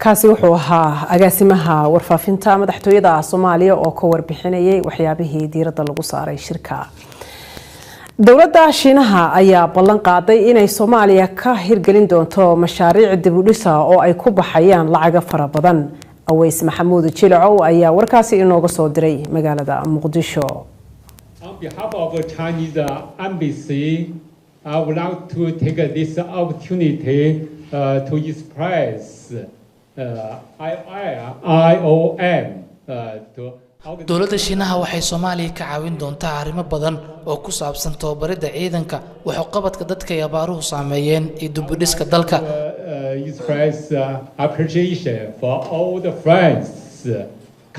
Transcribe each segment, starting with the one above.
kaasi wuxuu ahaa agaasimaha warfaafinta madaxtooyada Soomaaliya oo ka warbixinayay waxyaabihii diiradda lagu saaray shirka. Dowladda Shiinaha ayaa ballan qaaday inay Soomaaliya ka hirgelin doonto mashaariic dib u dhis ah oo ay ku baxayaan lacag fara badan. Aweys Maxamuud Jiilcow ayaa warkaasi inooga soo diray magaalada Muqdisho. On behalf of the Chinese embassy, I would like to take this opportunity to express IOM to dowladda Shiinaha waxay Soomaaliya ka caawin doontaa arrimo badan oo ku saabsan tababarida ciidanka wax qabadka dadka ay abaaruhu saameeyeen iyo dib u dhiska dalka. Express appreciation for all the friends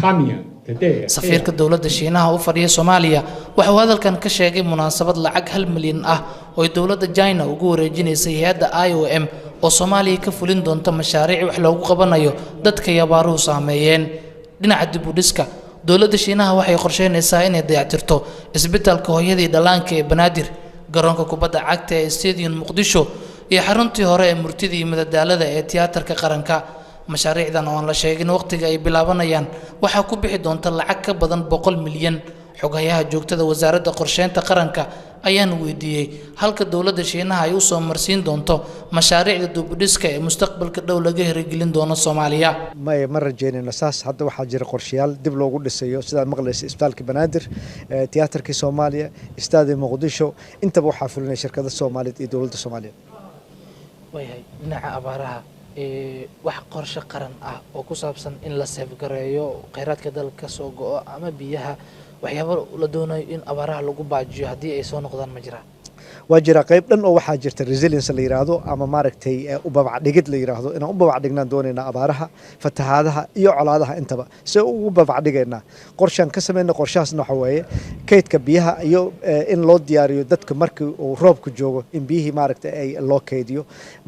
coming today. Safiirka dowladda Shiinaha u fadhiya Soomaaliya wuxuu hadalkan ka sheegay munaasabad lacag 1 milyan ah oo dowladda China ugu wareejinaysay hay'adda IOM oo Soomaaliya ka fulin doonta mashaariic wax loogu qabanayo dadka ay abaaruhu saameeyeen. Dhinaca dib u dhiska dowladda Shiinaha waxay qorsheynaysaa inay dayactirto isbitaalka hooyada dhalaanka ee Banaadir, garoonka kubadda cagta ee Stadium Muqdisho iyo xaruntii hore ee murtida iyo madadaalada ee tiyaatarka qaranka. Mashaariicdan oo aan la sheegin waqtiga ay bilaabanayaan waxa ku bixi doonta lacag ka badan 100 milyan. Xogayaha joogtada wasaaradda qorsheynta qaranka ayaan weydiiyay halka dowladda Shiinaha ay u soo marsiin doonto mashaariicda dib u dhiska ee mustaqbalka dhow laga hirgelin doono Soomaaliya. ma rajaynayno saas hadda waxa jira qorshayaal dib loogu dhisayo sida maqlaysa isbitaalka Banaadir, tiyaatarka Soomaaliya, Stadium Muqdisho intaba waxa fulinay shirkadda Soomaaliyeed iyo dowladda Soomaaliya. Wayhay dhinaca abaaraha wax qorshe qaran ah oo ku saabsan in la safgareeyo kheyraadka dalka soo go'o ama biyaha waxyaabo la doonayo in abaaraha lagu baajiyo hadii ay soo noqdaan ma jiraan. waa jira qayb dhan oo waxa jirta resilience la yiraahdo ama maaragtay u babac dhigid la yiraahdo inaan u babac dhignaan doonayna abaaraha, fatahaadaha iyo colaadaha intaba si ugu babac dhigayna qorshan ka sameeyna qorshahaasna waxa weeye kaydka biyaha iyo in loo diyaariyo dadka markii uu roobku joogo in biyihii maaragtay ay loo kaydiyo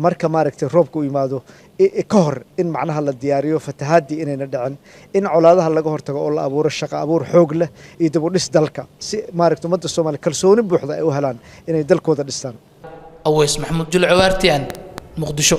marka maaragtay roobku yimaado ka hor in macnaha la diyaariyo fatahaadii inayna dhicin in colaadaha laga hortago oo la abuuro shaqo abuur xoog leh iyo dib u dhis dalka si maaragtay ummadda Soomaaliya kalsooni buuxda ay u helaan inay dalkooda dhistaan. Aweys Maxamuud Jiilcow, RTN, Muqdisho.